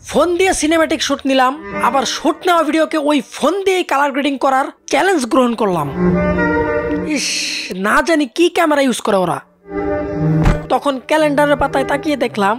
Phone দিয়ে cinematic shoot নিলাম, আবার শুট নেওয়া ভিডিওকে ওই ফোন দিয়েই কালার গ্রেডিং করার চ্যালেঞ্জ গ্রহণ করলাম। ইস, না জানি কি ক্যামেরা ইউজ করে ওরা। তখন ক্যালেন্ডারের পাতায় তাকিয়ে দেখলাম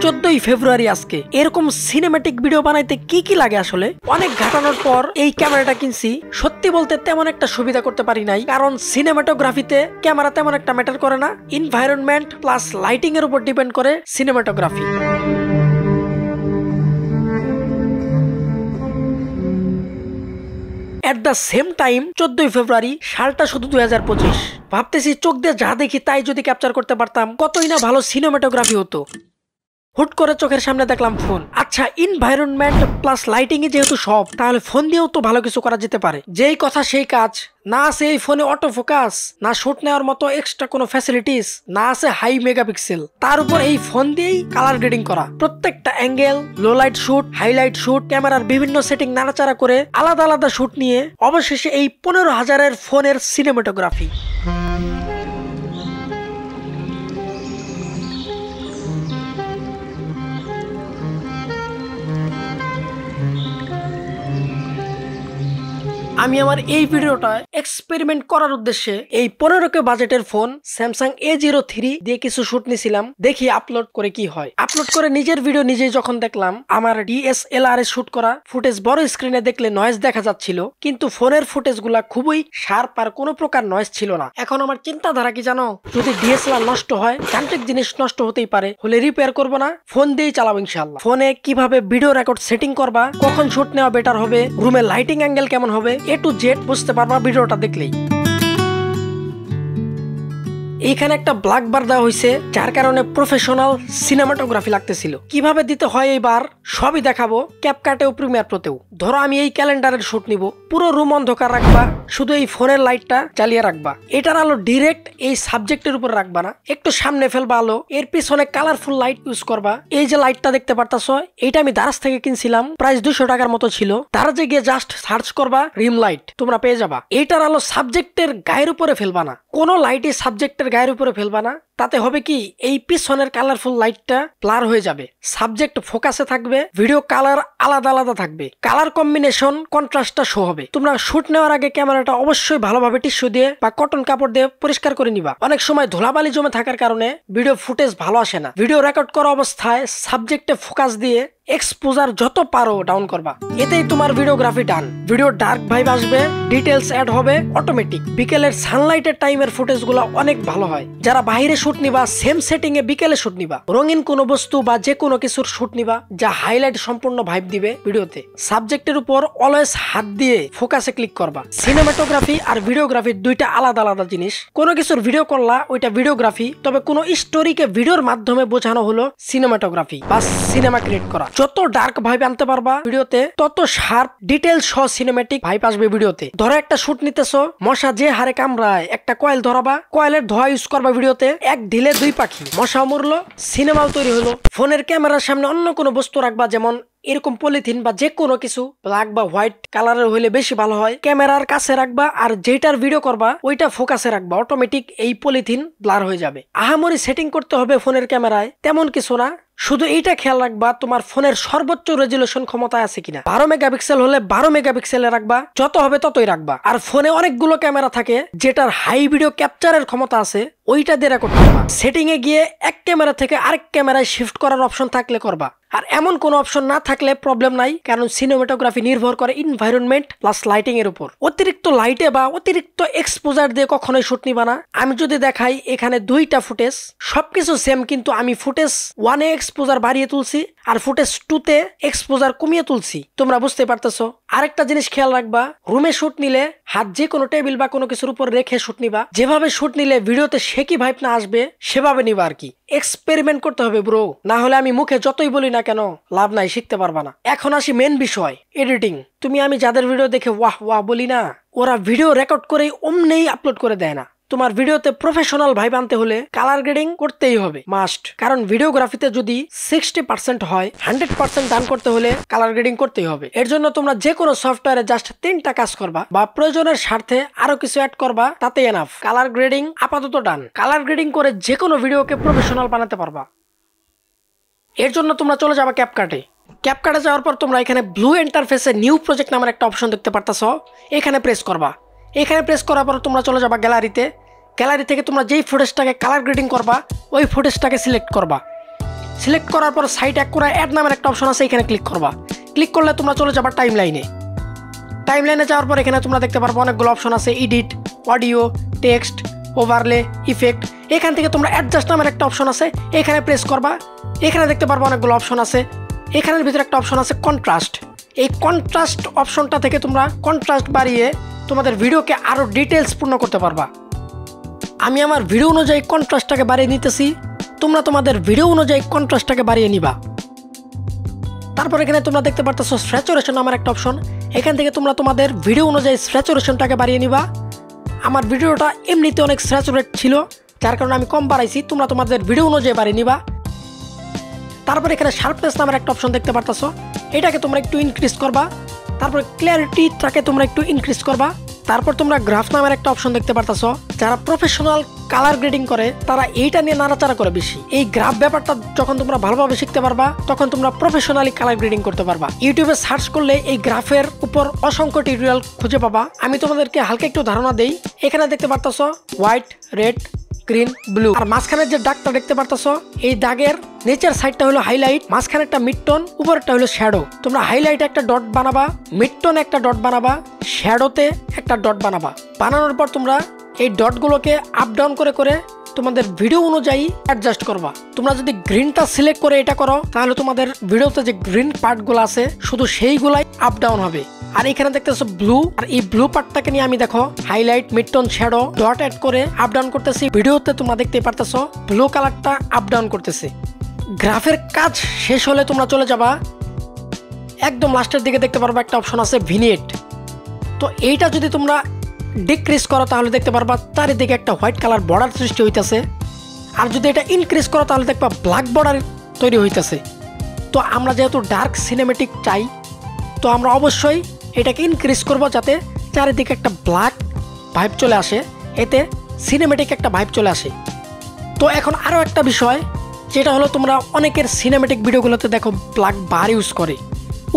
14ই ফেব্রুয়ারি আজকে। এরকম সিনেম্যাটিক ভিডিও বানাইতে কি কি লাগে আসলে অনেক ঘাটানোর পর এই ক্যামেরাটা কিনছি। সত্যি বলতে তেমন একটা সুবিধা করতে পারি নাই, কারণ সিনেমাটোগ্রাফিতে ক্যামেরা তেমন একটা ম্যাটার করে না। এনভায়রনমেন্ট প্লাস লাইটিং এর উপর ডিপেন্ড করে cinematography. At the same time 14ই ফেব্রুয়ারি, সালটা শুধু 2025। ভাবতেছি চোখ দিয়ে যা দেখি তাই যদি ক্যাপচার করতে পারতাম কতই না ভালো সিনেমাটোগ্রাফি হতো। হুট করে চোখের সামনে দেখলাম ফোন। আচ্ছা, এনভায়রনমেন্ট প্লাস লাইটিং এ যেহেতু সব, তাহলে ফোন দিয়েও তো ভালো কিছু করা যেতে পারে। যেই কথা সেই কাজ। না আছে এই ফোনে অটো ফোকাস, না শুট নেওয়ার মতো এক্সট্রা কোনো ফ্যাসিলিটিস, না আছে হাই মেগাপিক্সেল। তার উপর এই ফোন দিয়েই কালার গ্রেডিং করা। প্রত্যেকটা angle, low light shoot, highlight shoot, ক্যামেরার বিভিন্ন সেটিং নাড়াচাড়া করে আলাদা আলাদা শুট নিয়ে অবশেষে এই 15,000-এর ফোনের সিনেমাটোগ্রাফি। আমি আমার এই ভিডিওটা এক্সপেরিমেন্ট করার উদ্দেশ্যে এই 15K বাজেটের ফোন স্যামসাং A03 দিয়ে কিছু শুট নিছিলাম। দেখি আপলোড করে কি হয়। আপলোড করে নিজের ভিডিও নিজেই যখন দেখলাম, আমার DSLR এ শুট করা ফুটেজ বড় স্ক্রিনে দেখলে নয়েজ দেখা যাচ্ছিল, কিন্তু ফোনের ফুটেজ গুলা খুবই শার্প আর কোনো প্রকার নয়েজ ছিল না। এখন আমার চিন্তাধারা কি জানো, যদি DSLR নষ্ট হয়, যান্ত্রিক জিনিস নষ্ট হতেই পারে, হলে রিপেয়ার করবো না, ফোন দিয়েই চালাবো ইনশাআল্লাহ। ফোনে কিভাবে ভিডিও রেকর্ড সেটিং করবা, কখন শুট নেওয়া বেটার হবে, রুমের লাইটিং অ্যাঙ্গেল কেমন হবে, A to Z বুঝতে পারবা ভিডিওটা দেখলেই। এইখানে একটা ব্ল্যাক বার দেওয়া হয়েছে, যার কারণে প্রফেশনাল সিনেমাটোগ্রাফি লাগতেছিল। কিভাবে দিতে হয় এইবার সবই দেখাবো, ক্যাপকাটেও প্রিমিয়ার প্রোতেও। ধরো আমি এই ক্যালেন্ডারের শুট নিব, পুরো রুম অন্ধকার রাখবা, শুধু এই ফোনের লাইটটা জ্বালিয়ে রাখবা। এটার আলো ডিরেক্ট এই সাবজেক্টের উপর রাখবা না, একটু সামনে ফেলবা আলো, এর পিছনে কালারফুল লাইট ইউজ করবা। এই যে লাইটটা দেখতে পারতাছো, এইটা আমি দারাজ থেকে কিনছিলাম, প্রাইস 200 টাকার মতো ছিল। দারাজে গিয়ে জাস্ট সার্চ করবা রিম লাইট, তোমরা পেয়ে যাবা। এইটার আলো সাবজেক্টের গায়ের উপরে ফেলবা না, কোনো লাইটই সাবজেক্টের গায়ের উপরে ফেলবা না। তাতে হবে কি, এই পিছনের কালারফুল লাইটটা ব্লার হয়ে যাবে, সাবজেক্ট ফোকাসে থাকবে, ভিডিও কালার আলাদা আলাদা থাকবে, কালার কম্বিনেশন কন্ট্রাস্টটা শো হবে। তোমরা শুট নেওয়ার আগে ক্যামেরাটা অবশ্যই ভালোভাবে টিস্যু দিয়ে বা কটন কাপড় দিয়ে পরিষ্কার করে নিবা। অনেক সময় ধুলাবালি জমে থাকার কারণে ভিডিও ফুটেজ ভালো আসে না। ভিডিও রেকর্ড করা অবস্থায় সাবজেক্টে ফোকাস দিয়ে এক্সপোজার যত পারো ডাউন করবা, এতেই তোমার ভিডিওগ্রাফি ডান। ভিডিও ডার্ক ভাইব আসবে, ডিটেলস অ্যাড হবে অটোমেটিক। বিকেলের সানলাইটের টাইমের ফুটেজ গুলো অনেক ভালো হয়। যারা বাইরে শুট নিবা, সেম সেটিং এ বিকেলে শুট নিবা। রঙিন কোনো বস্তু বা যে কোনো কিছুর শুট নিবা, যা হাইলাইট সম্পূর্ণ ভাইব দিবে ভিডিওতে। সাবজেক্টের উপর অলওয়েজ হাত দিয়ে ফোকাসে ক্লিক করবা। সিনেমাটোগ্রাফি আর ভিডিওগ্রাফি দুইটা আলাদা আলাদা জিনিস। কোনো কিছুর ভিডিও করলা, ওইটা ভিডিওগ্রাফি, তবে কোনো স্টোরিকে ভিডিওর মাধ্যমে বোঝানো হলো সিনেমাটোগ্রাফি বা সিনেমা ক্রিয়েট করা। যত ডার্ক ভাইব আনতে পারবা ভিডিওতে, তত শার্প ডিটেল সহ সিনেম্যাটিক ভাইব আসবে ভিডিওতে। ধরো একটা শুট নিতেছো, মশা যে হারে কামড়ায়, একটা কয়েল ধরাবা, কয়েলের ধোয়া ইউজ করবা ভিডিওতে। এক ঢিলে দুই পাখি, মশাও মরলো, সিনেমাও তৈরি হলো। ফোনের ক্যামেরার সামনে অন্য কোনো বস্তু রাখবা, যেমন এরকম পলিথিন বা যে কোনো কিছু ব্ল্যাক বা হোয়াইট কালারের হইলে বেশি ভালো হয়। ক্যামেরার কাছে রাখবা, আর যেটার ভিডিও করবা ওইটা ফোকাসে রাখবা, অটোমেটিক এই পলিথিন ব্লার হয়ে যাবে। আহামরি সেটিং করতে হবে ফোনের ক্যামেরায় তেমন কিছু না, শুধু এইটা খেয়াল রাখবা তোমার ফোনের সর্বোচ্চ রেজুলেশন ক্ষমতা আছে কিনা। 12 মেগাপিক্সেল হলে 12 মেগাপিক্সেলে রাখবা, যত হবে ততই রাখবা। আর ফোনে অনেকগুলো ক্যামেরা থাকে যেটার হাই ভিডিও ক্যাপচারের ক্ষমতা আছে, ওইটা দিয়ে রেকর্ড করবা। সেটিং এ গিয়ে এক ক্যামেরা থেকে আরেক ক্যামেরায় শিফট করার অপশন থাকলে করবা। আর এমন কোনো অপশন না থাকলে প্রবলেম নাই, কারণ সিনেমাটোগ্রাফি নির্ভর করে এনভায়রনমেন্ট প্লাস লাইটিং এর উপর। অতিরিক্ত লাইটে বা অতিরিক্ত এক্সপোজার দিয়ে কখনোই শুট নিবা না। আমি যদি দেখাই এখানে দুইটা ফুটেজ, সবকিছু সেম, কিন্তু আমি ফুটেজ 1 এ এক্সপোজার বাড়িয়ে তুলছি আর ফুটেজ 2 তে এক্সপোজার কমিয়ে তুলছি। তোমরা বুঝতে পারতেছো। আরেকটা জিনিস খেয়াল রাখবা, রুমে শুট নিলে হাত যে কোনো টেবিল বা কোনো কিছুর উপর রেখে শুট নিবা। যেভাবে শুট নিলে ভিডিওতে সে কি ভাইব না আসবে সেভাবে নিবা আর কি। এক্সপেরিমেন্ট করতে হবে ব্রো, না হলে আমি মুখে যতই বলি না কেন লাভ নাই, শিখতে পারবা না। এখন আসি মেন বিষয়, এডিটিং। আমি যাদের ভিডিও দেখে ওয়াহ ওয়াহ বলি না, ওরা ভিডিও রেকর্ড করেই অমনেই আপলোড করে দেয় না। তোমার ভিডিওতে প্রফেশনাল ভাইব আনতে হলে কালার গ্রেডিং করতেই হবে, মাস্ট। কারণ ভিডিওগ্রাফিতে যদি 60% হয়, 100% ডান করতে হলে কালার গ্রেডিং করতেই হবে। এর জন্য তোমরা যে কোনো সফটওয়্যারে জাস্ট 3টা কাজ করবা, বা প্রয়োজনের স্বার্থে আরো কিছু অ্যাড করবা, তাতে এনাফ। কালার গ্রেডিং আপাতত ডান। কালার গ্রেডিং করে যে কোনো ভিডিওকে প্রফেশনাল বানাতে পারবা। এর জন্য তোমরা চলে যাবা ক্যাপকাটে। ক্যাপকাটে যাওয়ার পর তোমরা এখানে ব্লু ইন্টারফেসে নিউ প্রজেক্ট নামের একটা অপশন দেখতে পারতাছ, এখানে প্রেস করবা। এখানে প্রেস করার পর তোমরা চলে যাবা গ্যালারিতে। গ্যালারি থেকে তোমরা যেই ফুটেজটাকে কালার গ্রেডিং করবা ওই ফুটেজটাকে সিলেক্ট করবা। সিলেক্ট করার পর সাইড এক করে অ্যাড নামের একটা অপশন আছে, এখানে ক্লিক করবা। ক্লিক করলে তোমরা চলে যাবা টাইম লাইনে। টাইম লাইনে যাওয়ার পর এখানে তোমরা দেখতে পারবো অনেকগুলো অপশন আছে, edit, audio, text, overlay, effect. এখান থেকে তোমরা অ্যাডজাস্ট নামের একটা অপশন আছে, এখানে প্রেস করবা। এখানে দেখতে পারবো অনেকগুলো অপশন আছে, এখানের ভিতরে একটা অপশন আছে কন্ট্রাস্ট। এই কন্ট্রাস্ট অপশনটা থেকে তোমরা কন্ট্রাস্ট বাড়িয়ে তোমাদের ভিডিওকে আরও ডিটেলস পূর্ণ করতে পারবা। আমি আমার ভিডিও অনুযায়ী কন্ট্রাস্টটাকে বাড়িয়ে নিতেছি, তোমরা তোমাদের ভিডিও অনুযায়ী কন্ট্রাস্টটাকে বাড়িয়ে নিবা। তারপর এখানে তোমরা দেখতে পারতেছো স্যাচুরেশন নামের একটা অপশন, এখান থেকে তোমরা তোমাদের ভিডিও অনুযায়ী স্যাচুরেশনটাকে বাড়িয়ে নিবা। আমার ভিডিওটা এমনিতে অনেক স্যাচুরেট ছিল, যার কারণে আমি কম বাড়াইছি, তোমরা তোমাদের ভিডিও অনুযায়ী বাড়িয়ে নিবা। তারপর এখানে শার্পনেস নামের একটা অপশন দেখতে পারতেছো, এটাকে তোমরা একটু ইনক্রিজ করবা। তারপর ক্লিয়ারিটিটাকে তোমরা একটু ইনক্রিজ করবা। তারপর তোমরা গ্রাফ নামের একটা অপশন দেখতে পারতেছো, যারা প্রফেশনাল কালার গ্রেডিং করে তারা এইটা নিয়ে নাড়াচাড়া করে বেশি। এই গ্রাফ ব্যাপারটা যখন তোমরা ভালোভাবে শিখতে পারবা তখন তোমরা প্রফেশনালি কালার গ্রেডিং করতে পারবা। ইউটিউবে সার্চ করলে এই গ্রাফের উপর অসংখ্য টিউটোরিয়াল খুঁজে পাবা। আমি তোমাদেরকে হালকা একটু ধারণা দেই। এখানে দেখতে পারতেছো হোয়াইট, রেড, গ্রিন, ব্লু। আর মাঝখানের যে দাগটা দেখতে পারতেছো, এই দাগের নিচের সাইডটা হলো হাইলাইট, মাঝখানে একটা মিড টোন, উপরেরটা হলো শ্যাডো। তোমরা হাইলাইটে একটা ডট বানাবা, মিড টোনে একটা ডট বানাবা, শ্যাডোতে একটা ডট বানাবা। বানানোর পর তোমরা এই ডটগুলোকে আপ ডাউন করে করে তোমাদের ভিডিও অনুযায়ী অ্যাডজাস্ট করবা। তোমরা যদি গ্রিনটা সিলেক্ট করে এটা করো তাহলে তোমাদের ভিডিওতে যে গ্রিন পার্টগুলো আছে শুধু সেইগুলাই আপ ডাউন হবে। আর এখানে দেখতেছো ব্লু, আর এই ব্লু পার্টটাকে নিয়ে আমি দেখো highlight, midtone, shadow, dot add করে আপ ডাউন করতেছি। ভিডিওতে তোমরা দেখতে পারতেছো ব্লু কালারটা আপ ডাউন করতেছে। গ্রাফের কাজ শেষ হলে তোমরা চলে যাবা একদম লাস্টের দিকে, দেখতে পারবা একটা অপশন আছে ভিনিয়েট। তো এইটা যদি তোমরা ডিক্রিজ করো তাহলে দেখতে পারবা চারিদিকে একটা হোয়াইট কালার বর্ডার সৃষ্টি হইতেছে। আর যদি এটা ইনক্রিজ করো তাহলে দেখবা ব্ল্যাক বর্ডার তৈরি হইতেছে। তো আমরা যেহেতু ডার্ক সিনেমেটিক চাই, তো আমরা অবশ্যই এটাকে ইনক্রিজ করব যাতে চারিদিকে একটা ব্ল্যাক ভাইব চলে আসে, এতে সিনেমেটিক একটা ভাইব চলে আসে। তো এখন আরও একটা বিষয়, যেটা হলো তোমরা অনেকের সিনেমেটিক ভিডিওগুলোতে দেখো ব্ল্যাক বার ইউজ করে,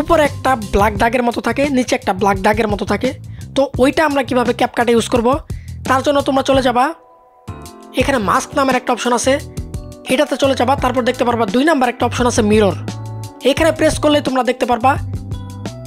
উপরে একটা ব্ল্যাক দাগের মতো থাকে, নিচে একটা ব্ল্যাক দাগের মতো থাকে। তো ওইটা আমরা কিভাবে ক্যাপকাটে ইউজ করব, তার জন্য তোমরা চলে যাবা এখানে মাস্ক নামের একটা অপশন আছে, এটাতে চলে যাবা। তারপর দেখতে পারবা 2 নাম্বার একটা অপশন আছে মিরর, এখানে প্রেস করলে তোমরা দেখতে পারবা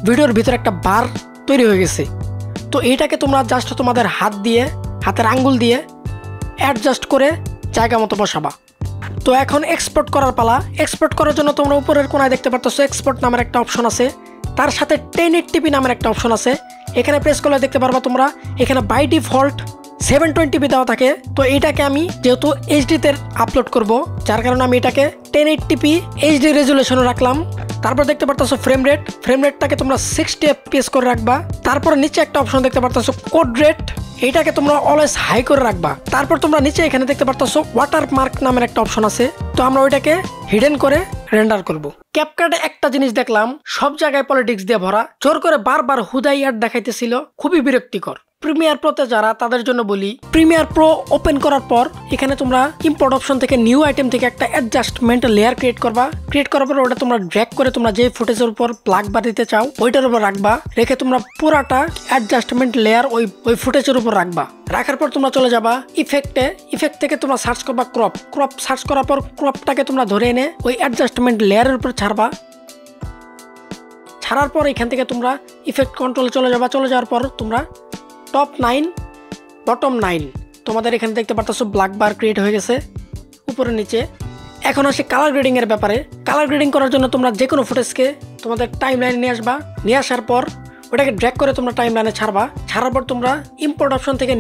ভিডিওর ভিতরে একটা বার তৈরি হয়ে গেছে। তো এইটাকে তোমরা জাস্ট তোমাদের হাত দিয়ে, হাতের আঙ্গুল দিয়ে অ্যাডজাস্ট করে জায়গা মতো বসাবা। তো এখন এক্সপোর্ট করার পালা। এক্সপোর্ট করার জন্য তোমরা উপরের কোনায় দেখতে পারতেছো এক্সপোর্ট নামের একটা অপশন আছে, তার সাথে 1080p নামের একটা অপশন আছে, এখানে প্রেস করলে দেখতে পারবা তোমরা এখানে বাই ডিফল্ট 720p দেওয়া থাকে। তো এইটাকে আমি যেহেতু এইচডিতে আপলোড করব, যার কারণে আমি এটাকে 1080p এইচডি রেজুলেশনে রাখলাম। তারপর দেখতে পারতেছো ফ্রেম রেট, ফ্রেম রেটটাকে তোমরা 60 fps করে রাখবা। তারপর নিচে একটা অপশন দেখতে পারতেছো কোড রেট, এইটাকে তোমরা অলওয়েজ হাই করে রাখবা। তারপর তোমরা নিচে এখানে দেখতে পারতেছো ওয়াটারমার্ক নামের একটা অপশন আছে, তো আমরা ওইটাকে হিডেন করে রেন্ডার করব। ক্যাপকাটে একটা জিনিস দেখলাম, সব জায়গায় পলিটিক্স দিয়ে ভরা, জোর করে বারবার হুদাই অ্যাড দেখাইতেছিল, খুবই বিরক্তিকর। প্রিমিয়ার প্রোতে যারা, তাদের জন্য বলি, প্রিমিয়ার প্রো ওপেন করার পর এখানে তোমরা ইম্পোর্ট অপশন থেকে নিউ আইটেম থেকে একটা অ্যাডজাস্টমেন্ট লেয়ার ক্রিয়েট করবা। ক্রিয়েট করার পর ওটা তোমরা ড্র্যাগ করে তোমরা যে ফুটেজের উপর প্লাগ বার দিতে চাও ওইটার উপর রাখবা। রেখে তোমরা পুরাটা অ্যাডজাস্টমেন্ট লেয়ার ওই ফুটেজের উপর রাখবা। রাখার পর তোমরা চলে যাবা ইফেক্টে, ইফেক্ট থেকে তোমরা সার্চ করবা ক্রপ। ক্রপ সার্চ করার পর ক্রপটাকে তোমরা ধরে এনে ওই অ্যাডজাস্টমেন্ট লেয়ারের উপর ছাড়বা। ছাড়ার পর এখান থেকে তোমরা ইফেক্ট কন্ট্রোলে চলে যাবা। চলে যাওয়ার পর তোমরা টপ 9 বটম 9 তোমাদের এখানে দেখতে পারতেছো ব্ল্যাক বার ক্রিয়েট হয়ে গেছে উপরে নিচে। এখন আসি কালার গ্রেডিং এর ব্যাপারে। কালার গ্রেডিং করার জন্য তোমরা যে কোনো ফুটেজকে তোমাদের টাইম লাইনে নিয়ে আসবা। নিয়ে আসার পর ওটাকে ড্র্যাগ করে তোমরা টাইম লাইনে ছাড়বা। ছাড়ার পর তোমরা ইম্পোর্ট অপশন থেকে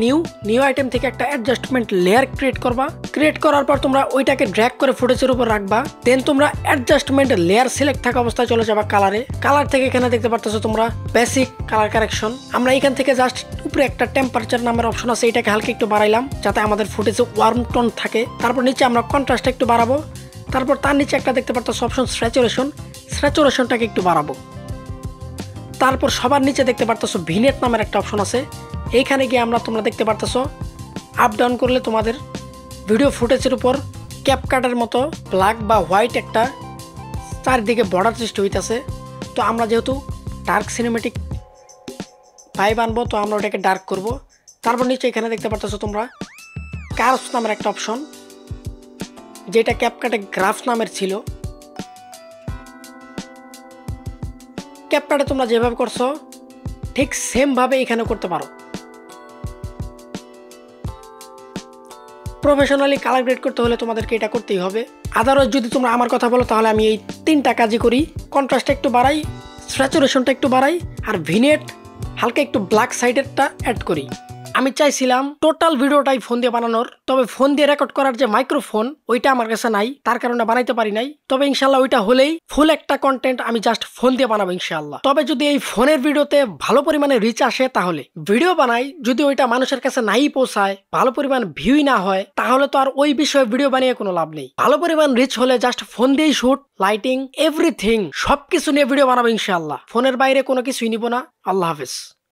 নিউ আইটেম থেকে একটা অ্যাডজাস্টমেন্ট লেয়ার ক্রিয়েট করবা। ক্রিয়েট করার পর তোমরা ওইটাকে ড্র্যাগ করে ফুটেজের উপর রাখবা। দেন তোমরা অ্যাডজাস্টমেন্ট লেয়ার সিলেক্ট থাকা অবস্থায় চলে যাবা কালারে। কালার থেকে এখানে দেখতে পারতেছো তোমরা বেসিক কালার কারেকশন। আমরা এখান থেকে জাস্ট উপরে একটা টেম্পারেচার নামের অপশন আছে, এটাকে হালকা একটু বাড়াইলাম যাতে আমাদের ফুটেজে ওয়ার্ম টোন থাকে। তারপর নিচে আমরা কন্ট্রাস্ট একটু বাড়াবো। তারপর তার নিচে একটা দেখতে পারতেছো অপশন স্যাচুরেশনটাকে একটু বাড়াবো। তারপর সবার নিচে দেখতে পারতেছো ভিনেট নামের একটা অপশন আছে, এইখানে গিয়ে তোমরা দেখতে পারতেছো আপ ডাউন করলে তোমাদের ভিডিও ফুটেজের উপর ক্যাপকাটের মতো ব্ল্যাক বা হোয়াইট একটা চারিদিকে বর্ডার সৃষ্টি হইতেছে। তো আমরা যেহেতু ডার্ক সিনেমেটিক ভাইব আনবো, তো আমরা ওটাকে ডার্ক করব। তারপর নিচে এখানে দেখতে পারতেছো তোমরা কার্ভস নামের একটা অপশন, যেটা ক্যাপকাটে গ্রাফ নামের ছিল। ক্যাপকাটে তোমরা যেভাবে করছো ঠিক সেম ভাবে এখানে করতে পারো। প্রফেশনালি কালার গ্রেড করতে হলে তোমাদেরকে এটা করতেই হবে। আদারওয়াইজ যদি তোমরা আমার কথা বলো তাহলে আমি এই 3টা কাজই করি। কন্ট্রাস্টটা একটু বাড়াই, স্যাচুরেশনটা একটু বাড়াই, আর ভিনেট হালকা একটু ব্ল্যাক সাইডেরটা অ্যাড করি। আমি চাইছিলাম টোটাল ভিডিওটাই ফোন দিয়ে বানানোর, তবে ফোন দিয়ে রেকর্ড করার যে মাইক্রোফোন ওইটা আমার কাছে নাই, তার কারণে বানাইতে পারি নাই। তবে ইনশাল্লাহ ওইটা হলেই ফুল একটা কন্টেন্ট আমি জাস্ট ফোন দিয়ে বানাবো ইনশাল্লাহ। তবে যদি এই ফোনের ভিডিওতে ভালো পরিমাণে রিচ আসে তাহলে ভিডিও বানাই, যদি ওইটা মানুষের কাছে নাই পৌঁছায়, ভালো পরিমাণ ভিউই না হয়, তাহলে তো আর ওই বিষয়ে ভিডিও বানিয়ে কোনো লাভ নেই। ভালো পরিমাণ রিচ হলে জাস্ট ফোন দিয়েই শুট, লাইটিং, এভরিথিং সবকিছু নিয়ে ভিডিও বানাবো ইনশাল্লাহ। ফোনের বাইরে কোনো কিছুই নিব না। আল্লাহ হাফেজ।